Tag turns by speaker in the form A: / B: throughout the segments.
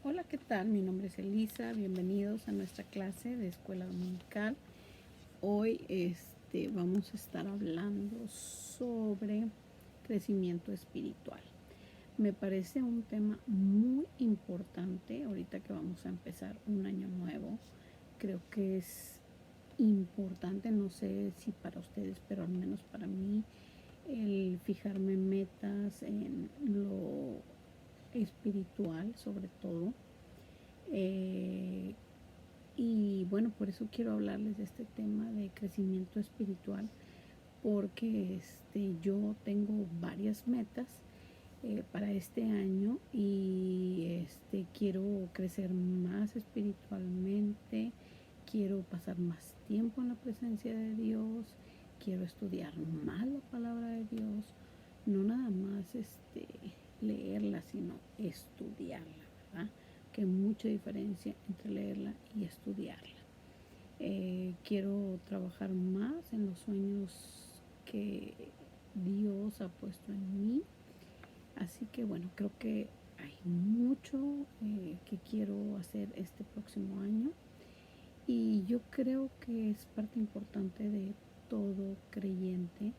A: Hola, ¿qué tal? Mi nombre es Elisa. Bienvenidos a nuestra clase de escuela dominical. Hoy vamos a estar hablando sobre crecimiento espiritual. Me parece un tema muy importante ahorita que vamos a empezar un año nuevo. Creo que es importante, no sé si para ustedes, pero al menos para mí, el fijarme metas en lo espiritual sobre todo. Y bueno, por eso quiero hablarles de este tema de crecimiento espiritual, porque yo tengo varias metas para este año y quiero crecer más espiritualmente, quiero pasar más tiempo en la presencia de Dios, quiero estudiar más la palabra de Dios, no nada más leerla, sino estudiarla, ¿verdad? Que hay mucha diferencia entre leerla y estudiarla. Quiero trabajar más en los sueños que Dios ha puesto en mí. Así que bueno, creo que hay mucho que quiero hacer este próximo año. Y yo creo que es parte importante de todo creyente,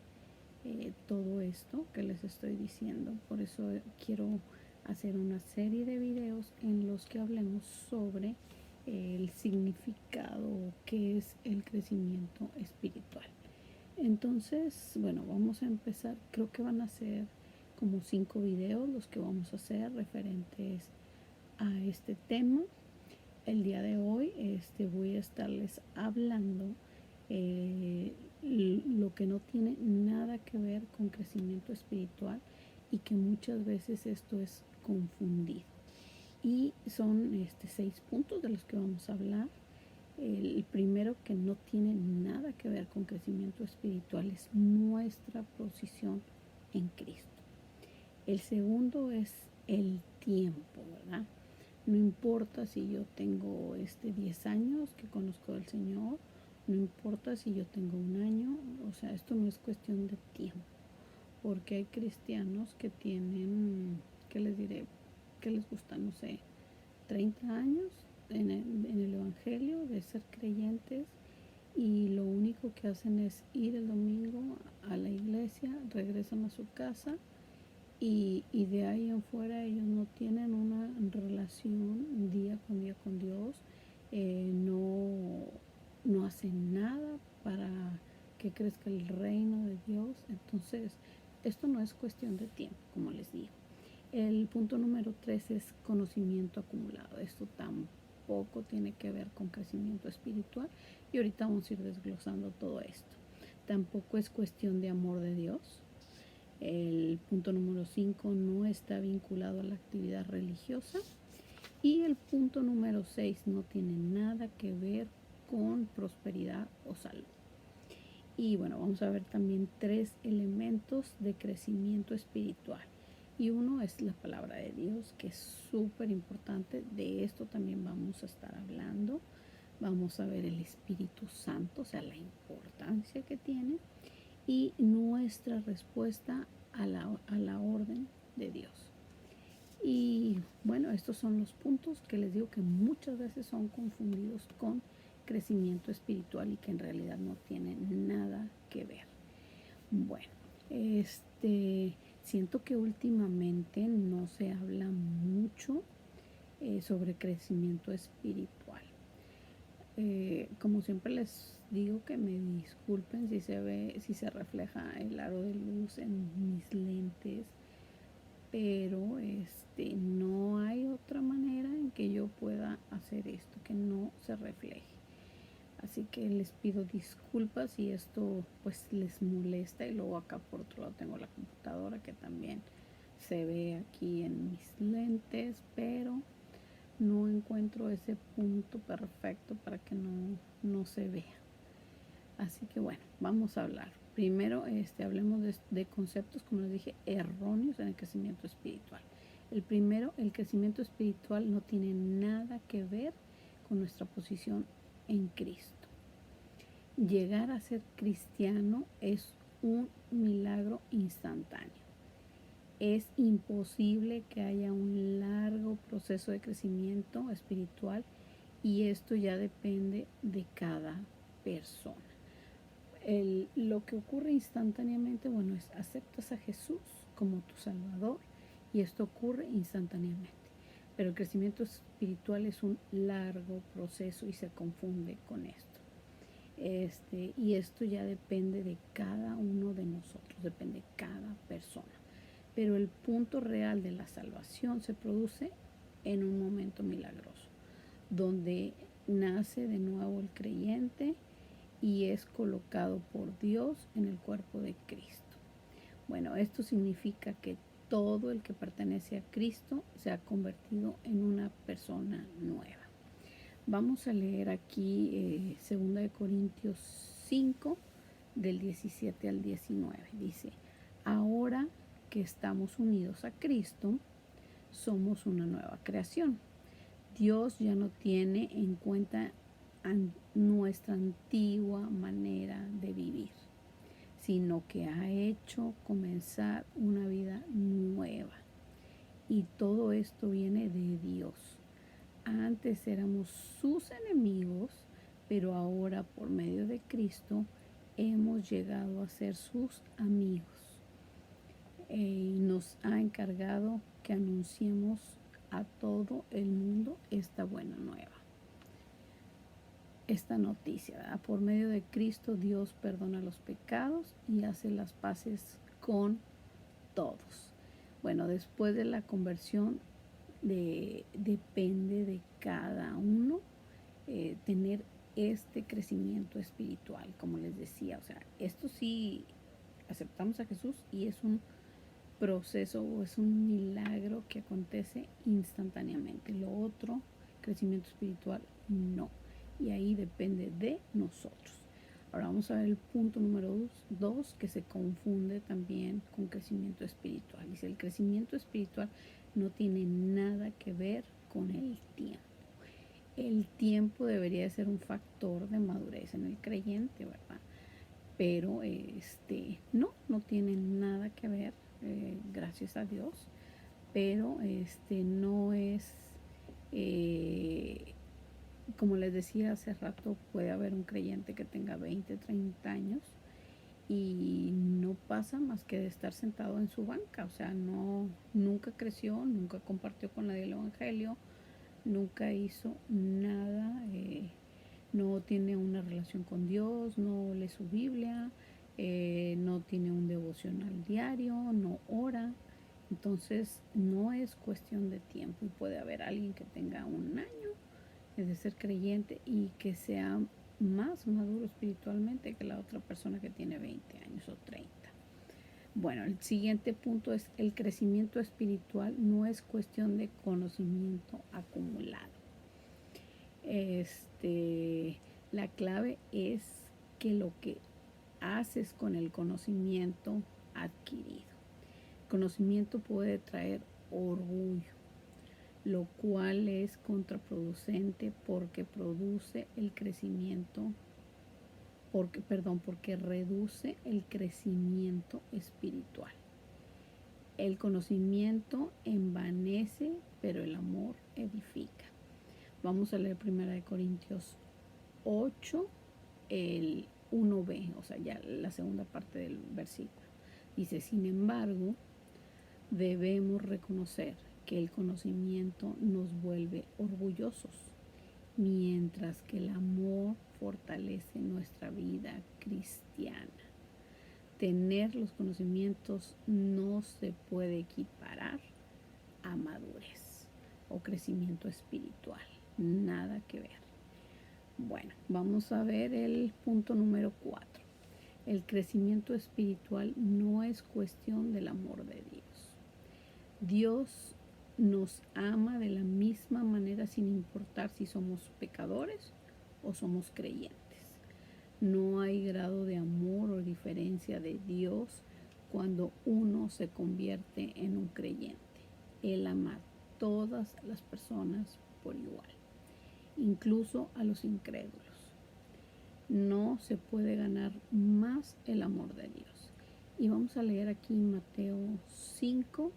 A: todo esto que les estoy diciendo. Por eso quiero hacer una serie de videos en los que hablemos sobre el significado que es el crecimiento espiritual. Entonces, bueno, vamos a empezar. Creo que van a ser como 5 videos los que vamos a hacer referentes a este tema. El día de hoy voy a estarles hablando lo que no tiene nada que ver con crecimiento espiritual y que muchas veces esto es confundido. Y son 6 puntos de los que vamos a hablar. El primero, que no tiene nada que ver con crecimiento espiritual, es nuestra posición en Cristo. El segundo es el tiempo, ¿verdad? No importa si yo tengo 10 años que conozco al Señor, no importa si yo tengo un año, o sea, esto no es cuestión de tiempo, porque hay cristianos que tienen, ¿qué les diré? ¿Qué les gusta? No sé, 30 años en el Evangelio de ser creyentes, y lo único que hacen es ir el domingo a la iglesia, regresan a su casa y de ahí en fuera ellos no tienen una relación día con Dios, no hacen nada para que crezca el reino de Dios. Entonces, esto no es cuestión de tiempo, como les digo. El punto número 3 es conocimiento acumulado. Esto tampoco tiene que ver con crecimiento espiritual y ahorita vamos a ir desglosando todo esto. Tampoco es cuestión de amor de Dios. El punto número 5 no está vinculado a la actividad religiosa. Y el punto número 6 no tiene nada que ver con prosperidad o salud. Y bueno, vamos a ver también 3 elementos de crecimiento espiritual. Y uno es la palabra de Dios, que es súper importante. De esto también vamos a estar hablando. Vamos a ver el Espíritu Santo, o sea, la importancia que tiene. Y nuestra respuesta a la orden de Dios. Y bueno, estos son los puntos que les digo que muchas veces son confundidos con crecimiento espiritual y que en realidad no tienen nada que ver. Bueno, siento que últimamente no se habla mucho sobre crecimiento espiritual. Como siempre les digo, que me disculpen si se refleja el aro de luz en mis lentes, pero no hay otra manera en que yo pueda hacer esto, que no se refleje. Así que les pido disculpas si esto pues les molesta. Y luego acá por otro lado tengo la computadora que también se ve aquí en mis lentes, pero no encuentro ese punto perfecto para que no se vea. Así que bueno, vamos a hablar. Primero hablemos de conceptos, como les dije, erróneos en el crecimiento espiritual. El primero, el crecimiento espiritual no tiene nada que ver con nuestra posición en Cristo. Llegar a ser cristiano es un milagro instantáneo. Es imposible que haya un largo proceso de crecimiento espiritual y esto ya depende de cada persona. Lo que ocurre instantáneamente, bueno, es aceptas a Jesús como tu Salvador y esto ocurre instantáneamente. Pero el crecimiento espiritual es un largo proceso y se confunde con esto. Y esto ya depende de cada uno de nosotros, depende de cada persona. Pero el punto real de la salvación se produce en un momento milagroso, donde nace de nuevo el creyente y es colocado por Dios en el cuerpo de Cristo. Bueno, esto significa que todo el que pertenece a Cristo se ha convertido en una persona nueva. Vamos a leer aquí 2 Corintios 5, del 17 al 19. Dice, ahora que estamos unidos a Cristo, somos una nueva creación. Dios ya no tiene en cuenta nuestra antigua manera de vivir, sino que ha hecho comenzar una vida nueva. Y todo esto viene de Dios. Antes éramos sus enemigos, pero ahora por medio de Cristo hemos llegado a ser sus amigos. Y nos ha encargado que anunciemos a todo el mundo esta buena nueva. Esta noticia, ¿verdad? Por medio de Cristo Dios perdona los pecados y hace las paces con todos. Bueno, después de la conversión depende de cada uno tener este crecimiento espiritual, como les decía. O sea, esto sí, aceptamos a Jesús y es un proceso o es un milagro que acontece instantáneamente. Lo otro, crecimiento espiritual, no. Y ahí depende de nosotros. Ahora vamos a ver el punto número 2, que se confunde también con crecimiento espiritual. Dice, el crecimiento espiritual no tiene nada que ver con el tiempo. El tiempo debería ser un factor de madurez en el creyente, ¿verdad? Pero no tiene nada que ver, gracias a Dios, pero no es, como les decía hace rato, puede haber un creyente que tenga 20, 30 años y no pasa más que de estar sentado en su banca, o sea, nunca creció, nunca compartió con nadie el evangelio, nunca hizo nada, no tiene una relación con Dios, no lee su Biblia, no tiene un devocional diario, no ora. Entonces no es cuestión de tiempo y puede haber alguien que tenga un año de ser creyente y que sea más maduro espiritualmente que la otra persona que tiene 20 años o 30. Bueno, el siguiente punto es el crecimiento espiritual no es cuestión de conocimiento acumulado. La clave es que lo que haces con el conocimiento adquirido. El conocimiento puede traer orgullo, lo cual es contraproducente porque produce el crecimiento, porque reduce el crecimiento espiritual. El conocimiento envanece, pero el amor edifica. Vamos a leer 1 Corintios 8, el 1b, o sea, ya la segunda parte del versículo. Dice, sin embargo, debemos reconocer que el conocimiento nos vuelve orgullosos, mientras que el amor fortalece nuestra vida cristiana. Tener los conocimientos no se puede equiparar a madurez o crecimiento espiritual. Nada que ver. Bueno, vamos a ver el punto número 4. El crecimiento espiritual no es cuestión del amor de Dios. Dios nos ama de la misma manera sin importar si somos pecadores o somos creyentes. No hay grado de amor o diferencia de Dios cuando uno se convierte en un creyente. Él ama a todas las personas por igual, incluso a los incrédulos. No se puede ganar más el amor de Dios. Y vamos a leer aquí Mateo 5,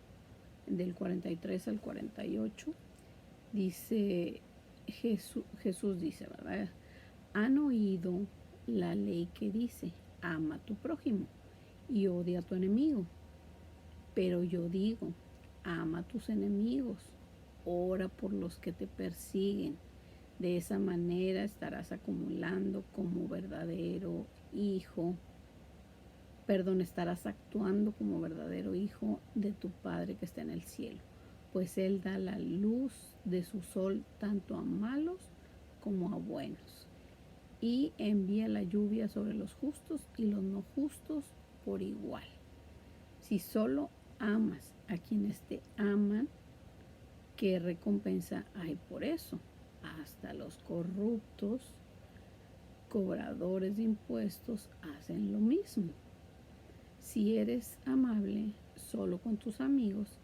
A: del 43 al 48. Dice, Jesús dice, ¿verdad? Han oído la ley que dice, ama a tu prójimo y odia a tu enemigo. Pero yo digo, ama a tus enemigos, ora por los que te persiguen. De esa manera estarás acumulando como verdadero hijo, estarás actuando como verdadero hijo de tu Padre que está en el cielo, pues Él da la luz de su sol tanto a malos como a buenos, y envía la lluvia sobre los justos y los no justos por igual. Si solo amas a quienes te aman, ¿qué recompensa hay por eso? Hasta los corruptos, cobradores de impuestos, hacen lo mismo. Si eres amable solo con tus amigos,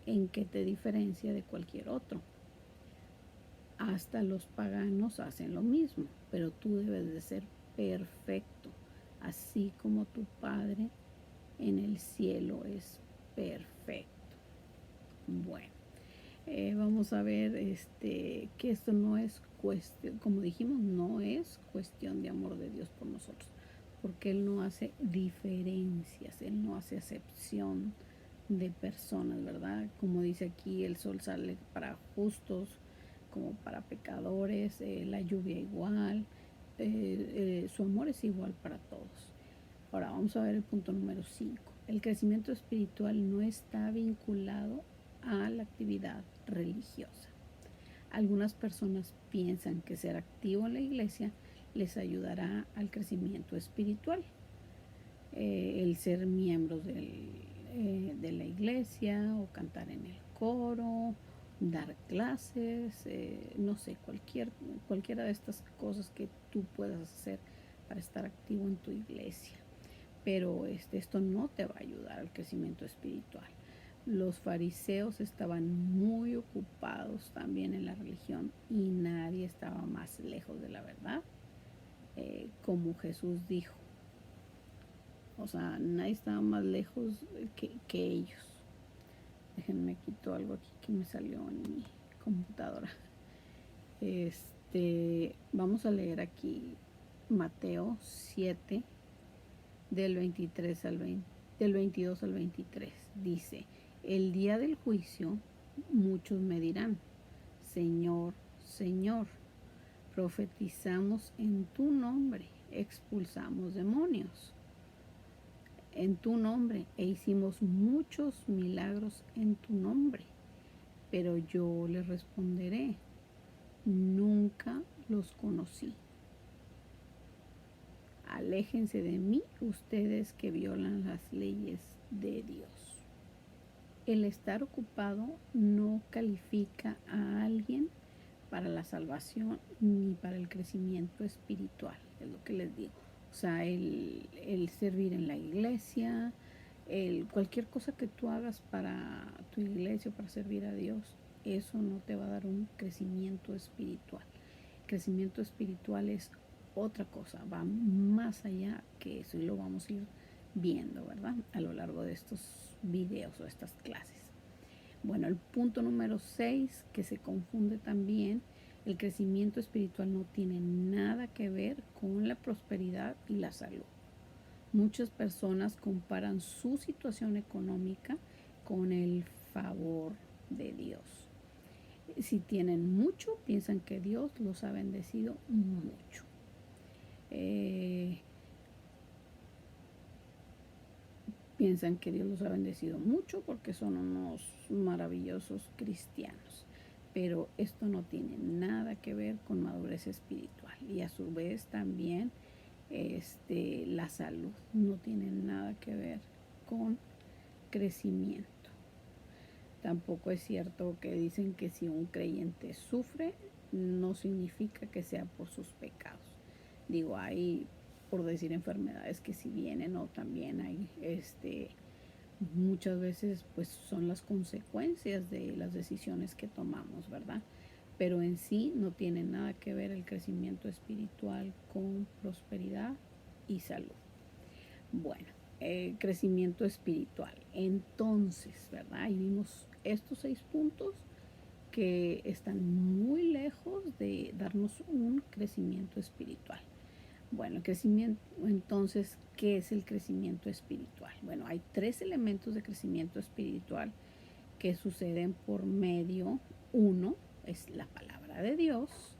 A: ¿en qué te diferencia de cualquier otro? Hasta los paganos hacen lo mismo, pero tú debes de ser perfecto, así como tu Padre en el cielo es perfecto. Bueno, vamos a ver que esto no es cuestión, como dijimos, no es cuestión de amor de Dios por nosotros, porque Él no hace diferencias, Él no hace acepción de personas, ¿verdad? Como dice aquí, el sol sale para justos como para pecadores, la lluvia igual, su amor es igual para todos. Ahora vamos a ver el punto número 5. El crecimiento espiritual no está vinculado a la actividad religiosa. Algunas personas piensan que ser activo en la iglesia les ayudará al crecimiento espiritual. El ser miembros de la iglesia o cantar en el coro, dar clases, no sé, cualquiera de estas cosas que tú puedas hacer para estar activo en tu iglesia. Pero esto no te va a ayudar al crecimiento espiritual. Los fariseos estaban muy ocupados también en la religión y nadie estaba más lejos de la verdad, como Jesús dijo. O sea, nadie estaba más lejos que ellos. Déjenme quito algo aquí que me salió en mi computadora. Vamos a leer aquí Mateo 7, del 22 al 23. Dice, el día del juicio muchos me dirán, Señor, Señor, profetizamos en tu nombre, expulsamos demonios en tu nombre e hicimos muchos milagros en tu nombre. Pero yo les responderé, nunca los conocí. Aléjense de mí, ustedes que violan las leyes de Dios. El estar ocupado no califica a alguien para la salvación ni para el crecimiento espiritual, es lo que les digo. O sea, el servir en la iglesia, cualquier cosa que tú hagas para tu iglesia, para servir a Dios, eso no te va a dar un crecimiento espiritual. El crecimiento espiritual es otra cosa, va más allá que eso y lo vamos a ir viendo, ¿verdad? A lo largo de estos videos o estas clases. Bueno, el punto número 6, que se confunde también, el crecimiento espiritual no tiene nada que ver con la prosperidad y la salud. Muchas personas comparan su situación económica con el favor de Dios. Si tienen mucho, piensan que Dios los ha bendecido mucho. Piensan que Dios los ha bendecido mucho porque son unos maravillosos cristianos. Pero esto no tiene nada que ver con madurez espiritual. Y a su vez también la salud no tiene nada que ver con crecimiento. Tampoco es cierto que dicen que si un creyente sufre, no significa que sea por sus pecados. Digo, hay, por decir, enfermedades que si vienen, o también hay muchas veces pues son las consecuencias de las decisiones que tomamos, ¿verdad? Pero en sí no tiene nada que ver el crecimiento espiritual con prosperidad y salud. Bueno, crecimiento espiritual. Entonces, ¿verdad? Ahí vimos estos 6 puntos que están muy lejos de darnos un crecimiento espiritual. Bueno, el crecimiento, entonces, ¿qué es el crecimiento espiritual? Bueno, hay 3 elementos de crecimiento espiritual que suceden por medio. 1 es la palabra de Dios,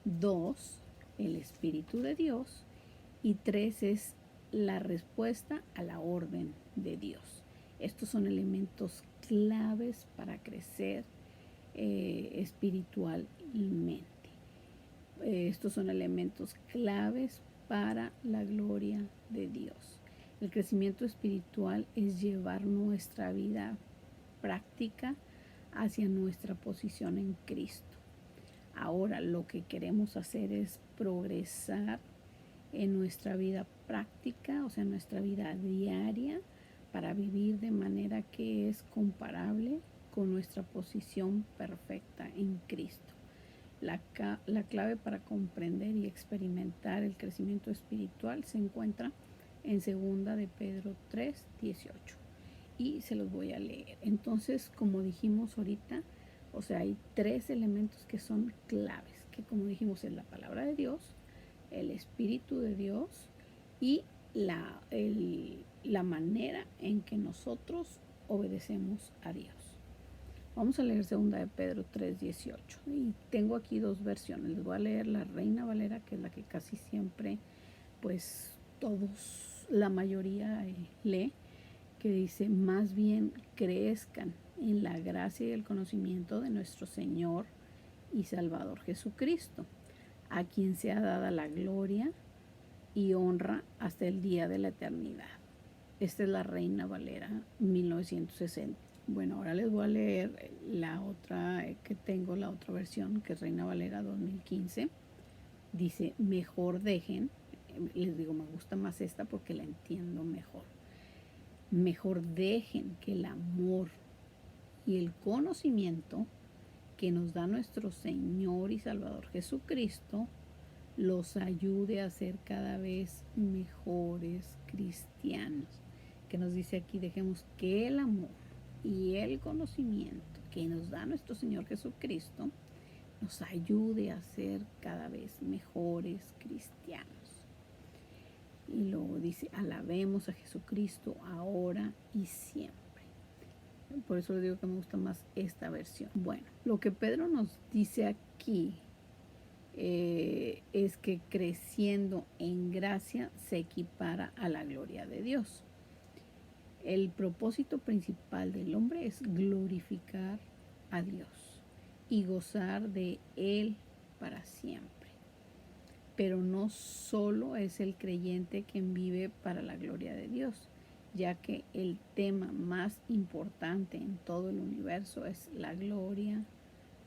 A: 2 el Espíritu de Dios y 3 es la respuesta a la orden de Dios. Estos son elementos claves para crecer espiritualmente. Estos son elementos claves para la gloria de Dios. El crecimiento espiritual es llevar nuestra vida práctica hacia nuestra posición en Cristo. Ahora lo que queremos hacer es progresar en nuestra vida práctica, o sea, en nuestra vida diaria, para vivir de manera que es comparable con nuestra posición perfecta en Cristo. La clave para comprender y experimentar el crecimiento espiritual se encuentra en 2 de Pedro 3:18 y se los voy a leer. Entonces, como dijimos ahorita, o sea, hay 3 elementos que son claves, que como dijimos es la palabra de Dios, el Espíritu de Dios y la manera en que nosotros obedecemos a Dios. Vamos a leer 2 de Pedro 3:18 y tengo aquí 2 versiones. Les voy a leer la Reina Valera, que es la que casi siempre, pues todos, la mayoría lee, que dice: más bien crezcan en la gracia y el conocimiento de nuestro Señor y Salvador Jesucristo, a quien sea dada la gloria y honra hasta el día de la eternidad. Esta es la Reina Valera 1960. Bueno, ahora les voy a leer la otra que tengo, la otra versión, que es Reina Valera 2015. Dice: mejor dejen, les digo, me gusta más esta porque la entiendo mejor. Mejor dejen que el amor y el conocimiento que nos da nuestro Señor y Salvador Jesucristo los ayude a ser cada vez mejores cristianos. Que nos dice aquí: dejemos que el amor y el conocimiento que nos da nuestro Señor Jesucristo nos ayude a ser cada vez mejores cristianos. Y luego dice: alabemos a Jesucristo ahora y siempre. Por eso les digo que me gusta más esta versión. Bueno, lo que Pedro nos dice aquí es que creciendo en gracia se equipara a la gloria de Dios. El propósito principal del hombre es glorificar a Dios y gozar de Él para siempre. Pero no solo es el creyente quien vive para la gloria de Dios, ya que el tema más importante en todo el universo es la gloria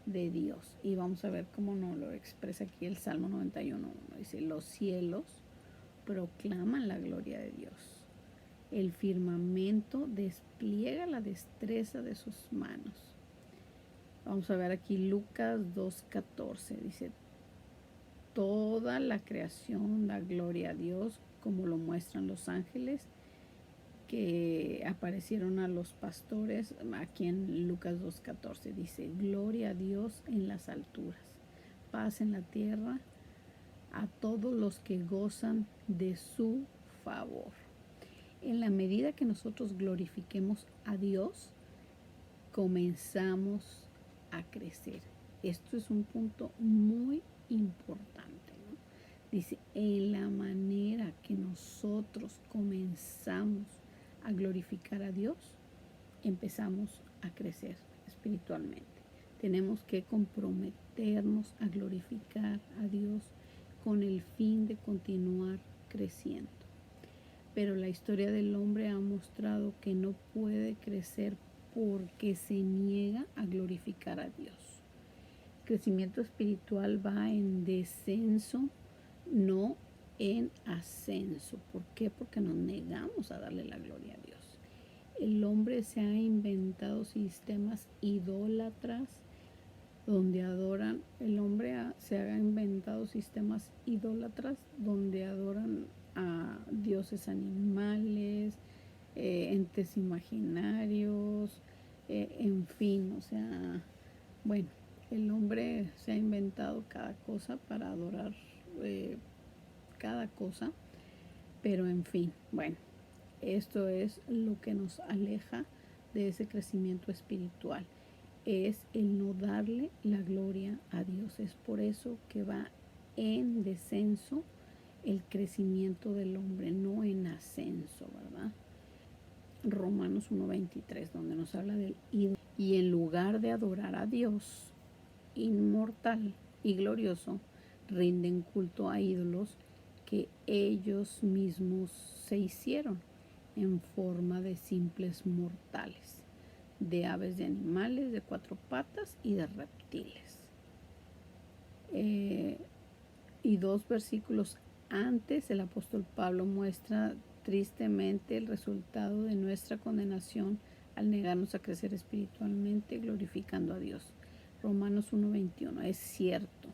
A: de Dios. Y vamos a ver cómo nos lo expresa aquí el Salmo 91:1. Dice: los cielos proclaman la gloria de Dios. El firmamento despliega la destreza de sus manos. Vamos a ver aquí Lucas 2:14. Dice: toda la creación da gloria a Dios, como lo muestran los ángeles que aparecieron a los pastores. Aquí en Lucas 2:14 dice: gloria a Dios en las alturas, paz en la tierra a todos los que gozan de su favor. En la medida que nosotros glorifiquemos a Dios, comenzamos a crecer. Esto es un punto muy importante, ¿no? Dice: en la manera que nosotros comenzamos a glorificar a Dios, empezamos a crecer espiritualmente. Tenemos que comprometernos a glorificar a Dios con el fin de continuar creciendo. Pero la historia del hombre ha mostrado que no puede crecer porque se niega a glorificar a Dios. El crecimiento espiritual va en descenso, no en ascenso. ¿Por qué? Porque nos negamos a darle la gloria a Dios. El hombre se ha inventado sistemas idólatras donde adoran. El hombre se ha inventado los sistemas idólatras donde adoran a dioses animales, entes imaginarios, en fin, o sea, bueno, el hombre se ha inventado cada cosa para adorar cada cosa, pero en fin, bueno, esto es lo que nos aleja de ese crecimiento espiritual, es el no darle la gloria a Dios. Es por eso que va en descenso el crecimiento del hombre, no en ascenso, ¿verdad? Romanos 1:23, donde nos habla del ídolo. Y en lugar de adorar a Dios inmortal y glorioso, rinden culto a ídolos que ellos mismos se hicieron en forma de simples mortales, de aves, de animales, de cuatro patas y de reptiles. Y 2 versículos antes, el apóstol Pablo muestra tristemente el resultado de nuestra condenación al negarnos a crecer espiritualmente, glorificando a Dios. Romanos 1:21, es cierto,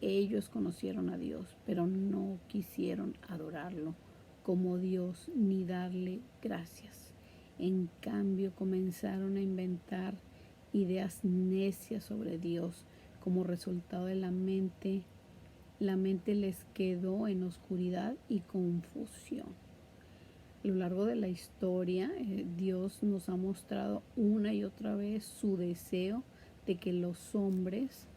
A: ellos conocieron a Dios, pero no quisieron adorarlo como Dios ni darle gracias. En cambio, comenzaron a inventar ideas necias sobre Dios. Como resultado de la mente les quedó en oscuridad y confusión. A lo largo de la historia, Dios nos ha mostrado una y otra vez su deseo de que los hombres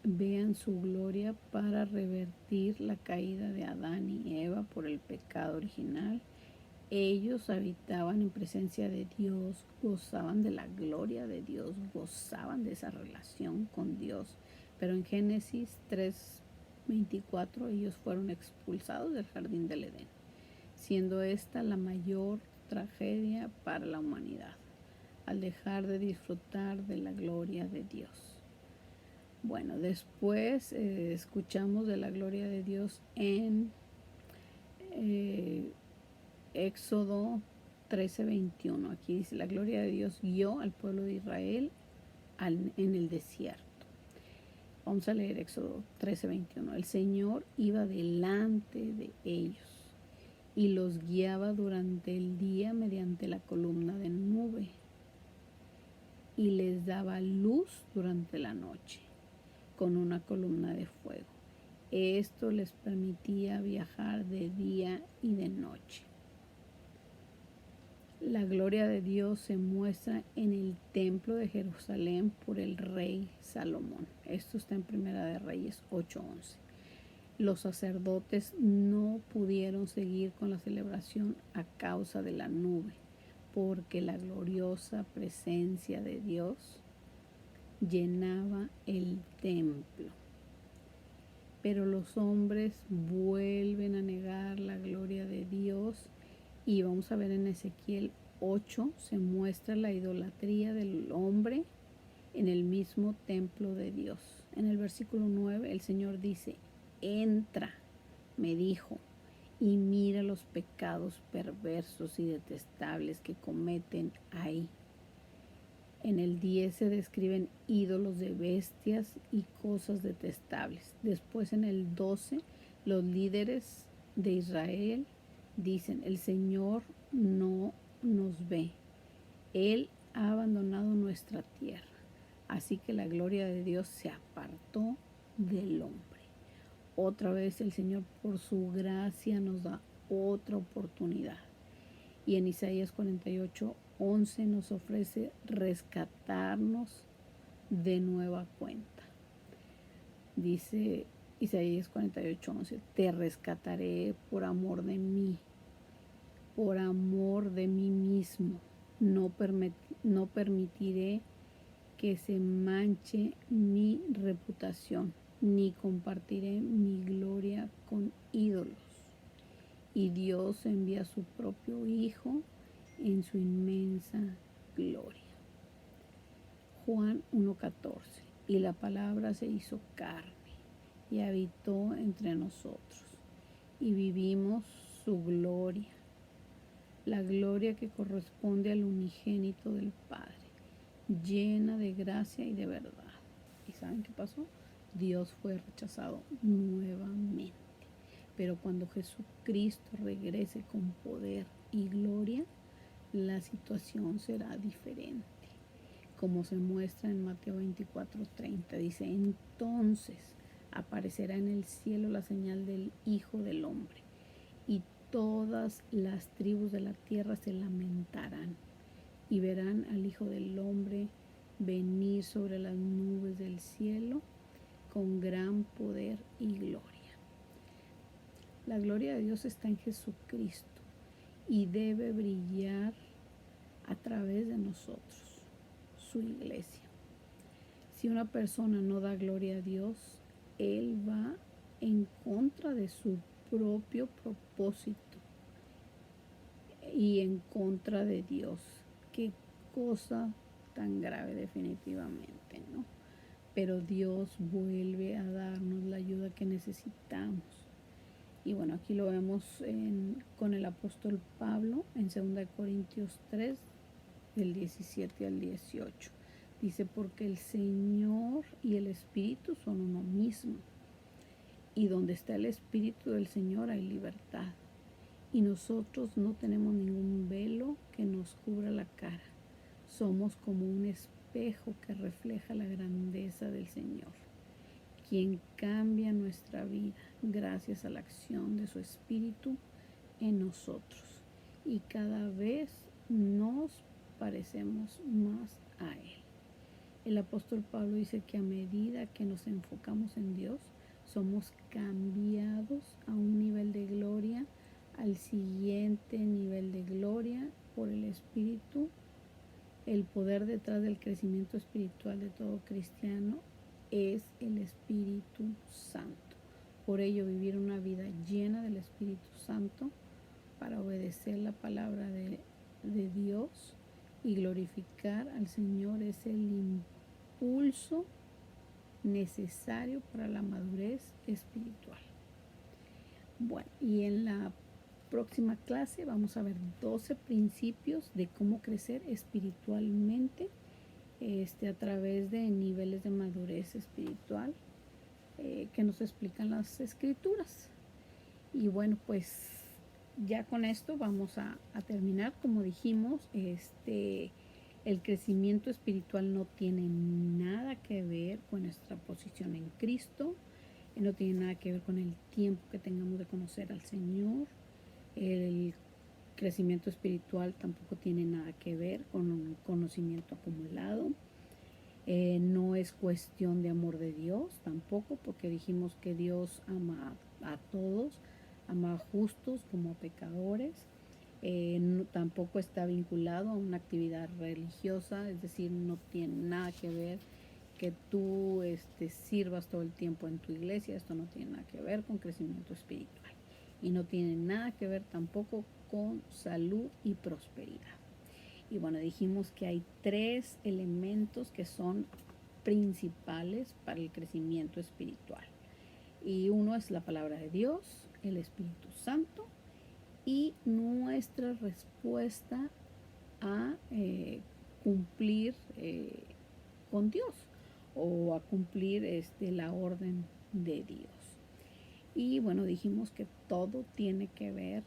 A: vean su gloria para revertir la caída de Adán y Eva por el pecado original. Ellos habitaban en presencia de Dios, gozaban de la gloria de Dios, gozaban de esa relación con Dios. Pero en Génesis 3:24 ellos fueron expulsados del jardín del Edén, siendo esta la mayor tragedia para la humanidad, al dejar de disfrutar de la gloria de Dios. Bueno, después escuchamos de la gloria de Dios en Éxodo 13:21. Aquí dice, la gloria de Dios guió al pueblo de Israel en el desierto. Vamos a leer Éxodo 13:21. El Señor iba delante de ellos y los guiaba durante el día mediante la columna de nube y les daba luz durante la noche con una columna de fuego. Esto les permitía viajar de día y de noche. La gloria de Dios se muestra en el templo de Jerusalén por el rey Salomón. Esto está en Primera de Reyes 8:11. Los sacerdotes no pudieron seguir con la celebración a causa de la nube, porque la gloriosa presencia de Dios llenaba el templo. Pero los hombres vuelven a negar la gloria de Dios y vamos a ver en Ezequiel 8 se muestra la idolatría del hombre en el mismo templo de Dios. En el versículo 9 el Señor dice, entra, me dijo, y mira los pecados perversos y detestables que cometen ahí. En el 10 se describen ídolos de bestias y cosas detestables. Después en el 12 los líderes de Israel dicen, el Señor no nos ve. Él ha abandonado nuestra tierra. Así que la gloria de Dios se apartó del hombre. Otra vez el Señor por su gracia nos da otra oportunidad. Y en Isaías 48:11 nos ofrece rescatarnos de nueva cuenta. Dice Isaías 48:11, te rescataré por amor de mí mismo. No permitiré que se manche mi reputación, ni compartiré mi gloria con ídolos. Y Dios envía a su propio Hijo en su inmensa gloria. Juan 1:14. Y la palabra se hizo carne y habitó entre nosotros, y vivimos su gloria, la gloria que corresponde al unigénito del Padre, llena de gracia y de verdad. ¿Y saben qué pasó? Dios fue rechazado nuevamente. Pero cuando Jesucristo regrese con poder y gloria, la situación será diferente. Como se muestra en Mateo 24:30, dice, entonces aparecerá en el cielo la señal del Hijo del Hombre, y todas las tribus de la tierra se lamentarán y verán al Hijo del Hombre venir sobre las nubes del cielo con gran poder y gloria. La gloria de Dios está en Jesucristo y debe brillar a través de nosotros, su iglesia. Si una persona no da gloria a Dios, él va en contra de su propio propósito y en contra de Dios. Qué cosa tan grave definitivamente, ¿no? Pero Dios vuelve a darnos la ayuda que necesitamos. Y bueno, aquí lo vemos con el apóstol Pablo en 2 Corintios 3, del 17 al 18. Dice, porque el Señor y el Espíritu son uno mismo. Y donde está el Espíritu del Señor hay libertad. Y nosotros no tenemos ningún velo que nos cubra la cara. Somos como un espejo que refleja la grandeza del Señor, quien cambia nuestra vida gracias a la acción de su Espíritu en nosotros. Y cada vez nos parecemos más a Él. El apóstol Pablo dice que a medida que nos enfocamos en Dios, somos cambiados a un nivel de gloria, al siguiente nivel de gloria por el Espíritu. El poder detrás del crecimiento espiritual de todo cristiano es el Espíritu Santo. Por ello, vivir una vida llena del Espíritu Santo para obedecer la palabra de Dios y glorificar al Señor es el impulso necesario para la madurez espiritual. Bueno, y en la próxima clase vamos a ver 12 principios de cómo crecer espiritualmente a través de niveles de madurez espiritual que nos explican las escrituras. Y bueno, pues ya con esto vamos a terminar. Como dijimos, el crecimiento espiritual no tiene nada que ver con nuestra posición en Cristo, no tiene nada que ver con el tiempo que tengamos de conocer al Señor. El crecimiento espiritual tampoco tiene nada que ver con un conocimiento acumulado. No es cuestión de amor de Dios tampoco, porque dijimos que Dios ama a todos, ama a justos como a pecadores. Tampoco está vinculado a una actividad religiosa, es decir, no tiene nada que ver que tú sirvas todo el tiempo en tu iglesia. Esto no tiene nada que ver con crecimiento espiritual y no tiene nada que ver tampoco con salud y prosperidad. Y bueno, dijimos que hay 3 elementos que son principales para el crecimiento espiritual. Y uno es la palabra de Dios, el Espíritu Santo y nuestra respuesta a cumplir con Dios o a cumplir la orden de Dios. Y bueno, dijimos que todo tiene que ver,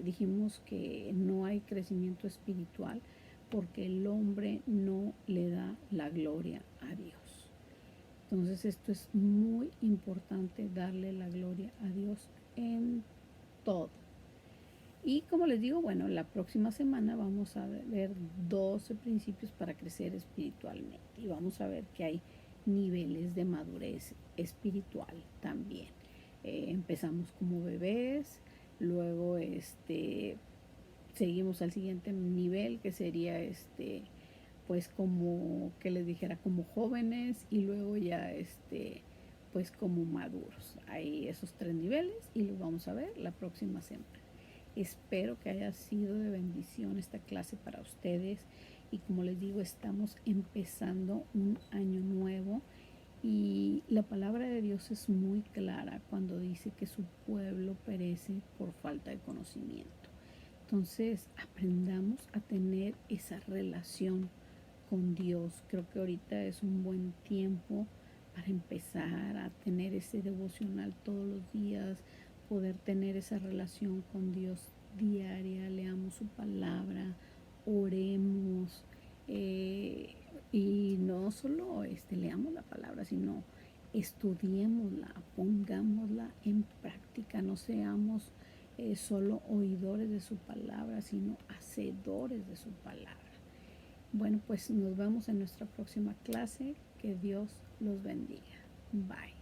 A: dijimos que no hay crecimiento espiritual porque el hombre no le da la gloria a Dios. Entonces esto es muy importante, darle la gloria a Dios en todo. Y como les digo, bueno, la próxima semana vamos a ver 12 principios para crecer espiritualmente. Y vamos a ver que hay niveles de madurez espiritual también. Empezamos como bebés, luego seguimos al siguiente nivel que sería pues como que les dijera como jóvenes y luego ya pues como maduros. Hay esos 3 niveles y los vamos a ver la próxima semana. Espero que haya sido de bendición esta clase para ustedes y como les digo, estamos empezando un año nuevo y la palabra de Dios es muy clara cuando dice que su pueblo perece por falta de conocimiento. Entonces aprendamos a tener esa relación con Dios. Creo que ahorita es un buen tiempo para empezar a tener ese devocional todos los días, poder tener esa relación con Dios diaria, leamos su palabra, oremos, y no solo leamos la palabra, sino estudiémosla, pongámosla en práctica, no seamos solo oidores de su palabra, sino hacedores de su palabra. Bueno, pues nos vemos en nuestra próxima clase. Que Dios los bendiga. Bye.